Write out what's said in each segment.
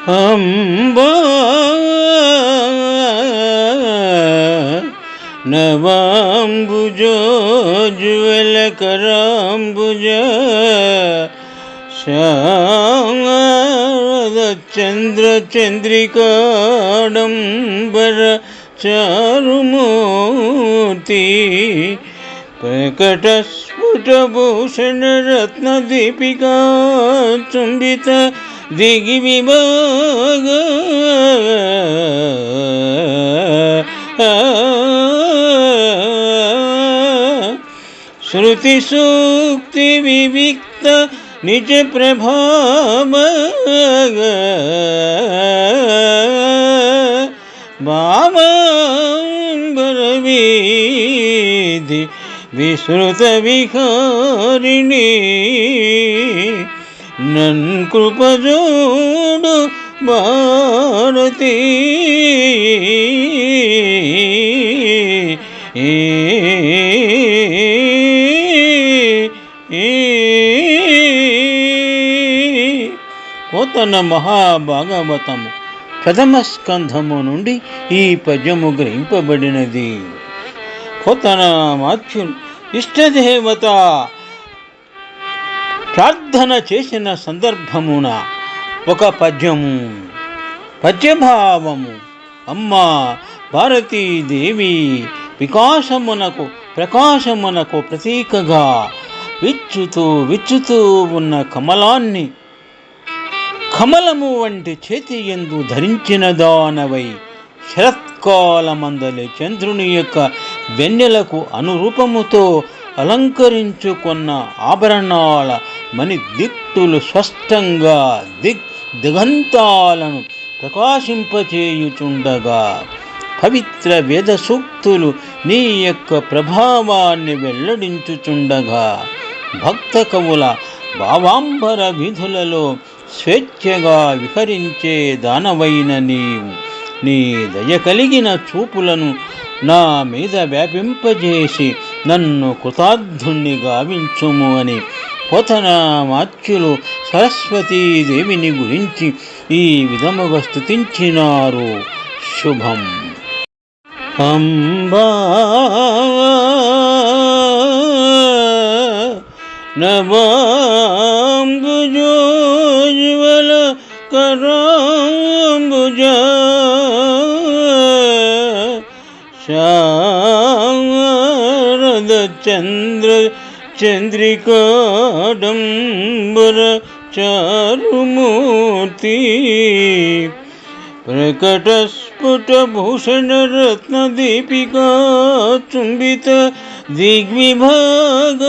అంబా నవాంబుజోజ్వలకరాంబుజ శారద చంద్ర చంద్రికాడంబర చారుమూర్తి ప్రకటస్ఫుటభూషణ రత్నదీపికా చుంబిత దిగ్విభాగ శృతి సూక్తి వివిక్త నిజ ప్రభావ భావాంబరవీధి విశ్రుత విహారిణి నన్ కృపజోడు భారతి పోతన మహాభాగవతము ప్రథమ స్కంధము నుండి ఈ పద్యము గ్రహింపబడినది. పోతన మాత్యులు ఇష్టదేవత ప్రార్థన చేసిన సందర్భమున ఒక పద్యభావము. అమ్మా భారతీదేవి వికాసమునకు ప్రకాశమునకు ప్రతీకగా విచ్చుతూ ఉన్న కమలము వంటి చేతి యందు ధరించిన దానవై శరత్కాలమందలి చంద్రుని యొక్క వెన్నెలకు అనురూపముతో అలంకరించుకున్న ఆభరణాల మణిదిట్టులు స్పష్టంగా దిగంతాలను ప్రకాశింపచేయుచుండగా పవిత్ర వేద సూక్తులు నీ యొక్క ప్రభావాన్ని వెల్లడించుచుండగా భక్త కవుల భావాంబర వీధులలో స్వేచ్ఛగా విహరించే దానవైన నీవు నీ దయ కలిగిన చూపులను నా మీద వ్యాపింపజేసి నన్ను కృతార్థుణ్ణి గావించుము అని పోతన మాత్యులు సరస్వతీదేవిని గురించి ఈ విధముగా స్తుతించినారు. శుభం. అంబా నవాంబుజోజ్వల కరాంబుజ శారద చంద్ర చంద్రికాడంబర చారుమూర్తి ప్రకటస్ఫుటభూషణ రత్నదీపికా చుంబిత దిగ్విభాగ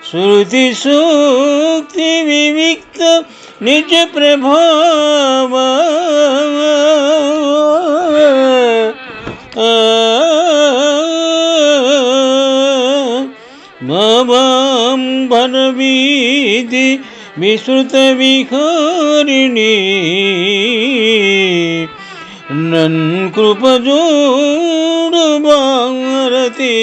శృతి సూక్తి వివిక్త నిజ ప్రభావ భావాంబరవీధి విశ్రుత విహారిణి నన్ కృపజోడు భారతి